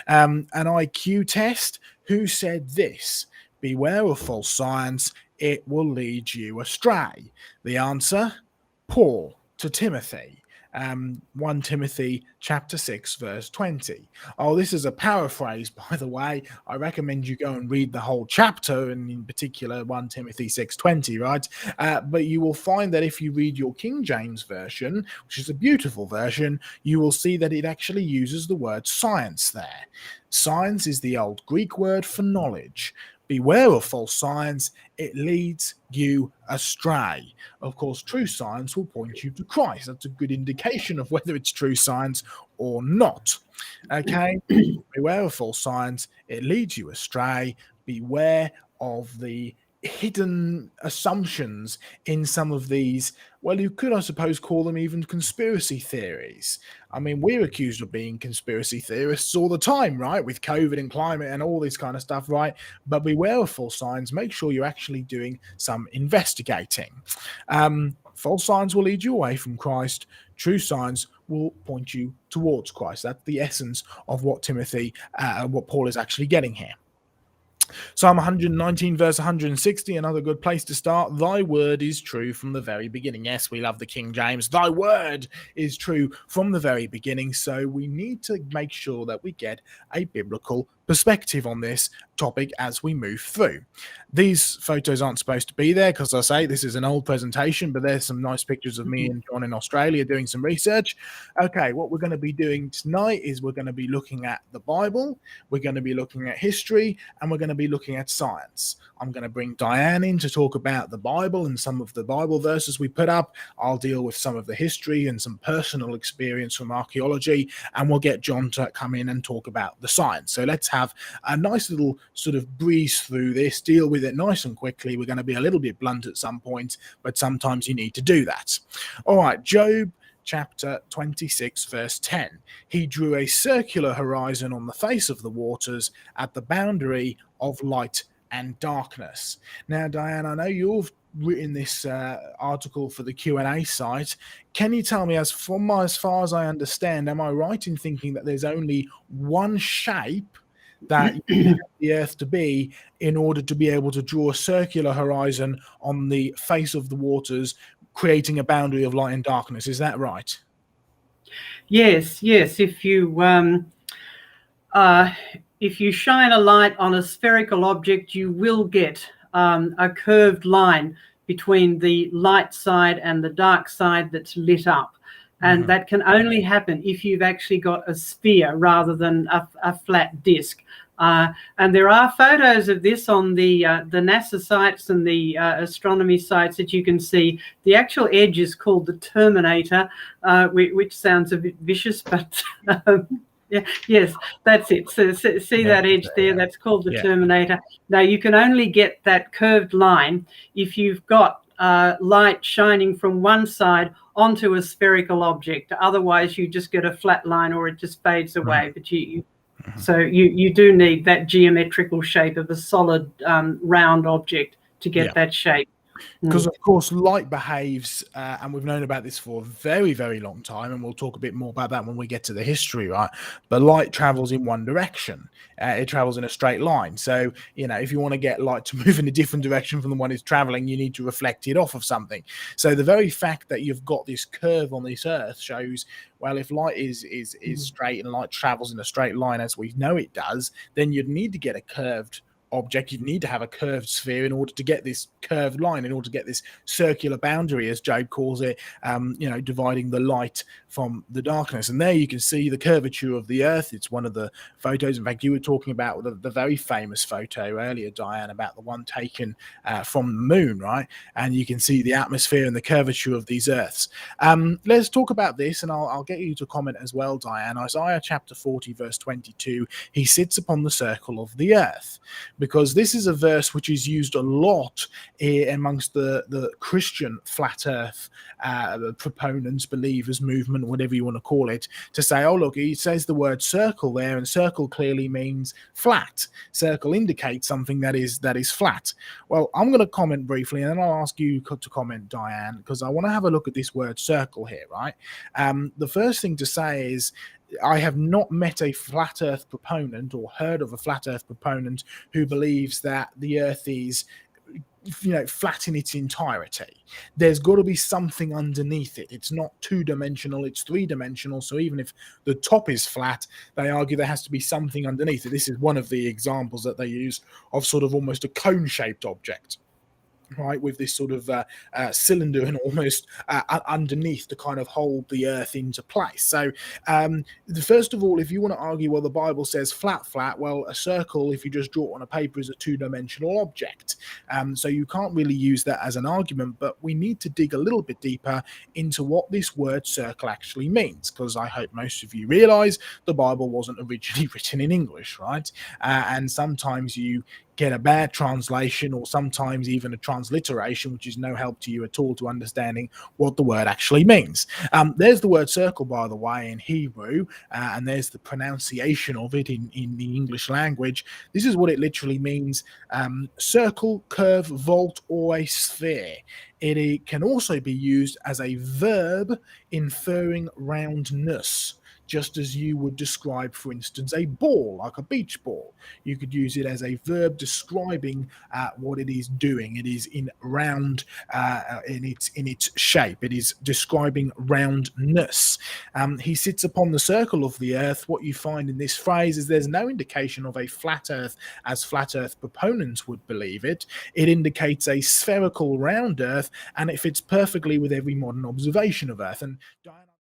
An IQ test. Who said this? Beware of false science. It will lead you astray. The answer, Paul to Timothy. 1 Timothy chapter 6 verse 20. Oh, this is a paraphrase, by the way. I recommend you go and read the whole chapter, and in particular 1 Timothy 6:20, right? But you will find that if you read your King James version, which is a beautiful version, you will see that it actually uses the word science there. Science is the old Greek word for knowledge. Beware of false science, it leads you astray. Of course, true science will point you to Christ. That's a good indication of whether it's true science or not. Okay, beware of false science, it leads you astray. Beware of the hidden assumptions in some of these, well, you could, I suppose, call them even conspiracy theories. I mean, we're accused of being conspiracy theorists all the time, right? With COVID and climate and all this kind of stuff, right? But beware of false signs. Make sure you're actually doing some investigating. False signs will lead you away from Christ. True signs will point you towards Christ. That's the essence of what what Paul is actually getting here. Psalm 119 verse 160, another good place to start. Thy word is true from the very beginning. Yes, we love the King James. Thy word is true from the very beginning. So we need to make sure that we get a biblical perspective on this topic as we move through. These photos aren't supposed to be there because I say this is an old presentation, but there's some nice pictures of me and John in Australia doing some research. Okay, what we're going to be doing tonight is we're going to be looking at the Bible, we're going to be looking at history, and we're going to be looking at science. I'm going to bring Diane in to talk about the Bible and some of the Bible verses we put up. I'll deal with some of the history and some personal experience from archaeology, and we'll get John to come in and talk about the science. So let's have a nice little sort of breeze through this, deal with it nice and quickly. We're going to be a little bit blunt at some point, but sometimes you need to do that. All right, Job chapter 26 verse 10. He drew a circular horizon on the face of the waters at the boundary of light and darkness. Now, Diane, I know you've written this article for the Q&A site. Can you tell me, as far as I understand, am I right in thinking that there's only one shape that you want the Earth to be in order to be able to draw a circular horizon on the face of the waters, creating a boundary of light and darkness? Is that right? Yes. If you shine a light on a spherical object, you will get a curved line between the light side and the dark side that's lit up. And that can only happen if you've actually got a sphere rather than a flat disc. And there are photos of this on the NASA sites and the astronomy sites that you can see. The actual edge is called the Terminator, which sounds a bit vicious, but yes, that's it. So see that edge there? That's called the Terminator. Now, you can only get that curved line if you've got light shining from one side onto a spherical object. Otherwise, you just get a flat line or it just fades away. But so you do need that geometrical shape of a solid round object to get that shape. Because, of course, light behaves, and we've known about this for a very, very long time, and we'll talk a bit more about that when we get to the history, right? But light travels in one direction. It travels in a straight line. So, if you want to get light to move in a different direction from the one it's traveling, you need to reflect it off of something. So the very fact that you've got this curve on this Earth shows, well, if light is straight and light travels in a straight line as we know it does, then you'd need to get a curved object. You'd need to have a curved sphere in order to get this curved line, in order to get this circular boundary, as Job calls it, dividing the light from the darkness. And there you can see the curvature of the Earth. It's one of the photos. In fact, you were talking about the very famous photo earlier, Diane, about the one taken from the moon, right? And you can see the atmosphere and the curvature of these Earths. Let's talk about this, and I'll get you to comment as well, Diane. Isaiah chapter 40 verse 22, he sits upon the circle of the Earth, because this is a verse which is used a lot amongst the Christian flat Earth proponents, believers, movement, whatever you want to call it, to say, oh, look, he says the word circle there, and circle clearly means flat. Circle indicates something that is flat. Well, I'm going to comment briefly, and then I'll ask you to comment, Diane, because I want to have a look at this word circle here, right? The first thing to say is, I have not met a flat Earth proponent or heard of a flat Earth proponent who believes that the Earth is, flat in its entirety. There's got to be something underneath it. It's not two-dimensional, it's three-dimensional. So even if the top is flat, they argue there has to be something underneath it. This is one of the examples that they use of sort of almost a cone-shaped object, right, with this sort of cylinder and almost underneath to kind of hold the Earth into place. So first of all, if you want to argue, well, the Bible says flat, well, a circle, if you just draw it on a paper, is a two-dimensional object. So you can't really use that as an argument, but we need to dig a little bit deeper into what this word circle actually means, because I hope most of you realize the Bible wasn't originally written in English, right? And sometimes you get a bad translation, or sometimes even a transliteration, which is no help to you at all to understanding what the word actually means. There's the word circle, by the way, in Hebrew, and there's the pronunciation of it in the English language. This is what it literally means: circle, curve, vault, or a sphere. It can also be used as a verb inferring roundness, just as you would describe, for instance, a ball, like a beach ball. You could use it as a verb describing what it is doing. It is in round, in its shape. It is describing roundness. He sits upon the circle of the earth. What you find in this phrase is there's no indication of a flat earth as flat earth proponents would believe it. It indicates a spherical round earth, and it fits perfectly with every modern observation of earth. And Diana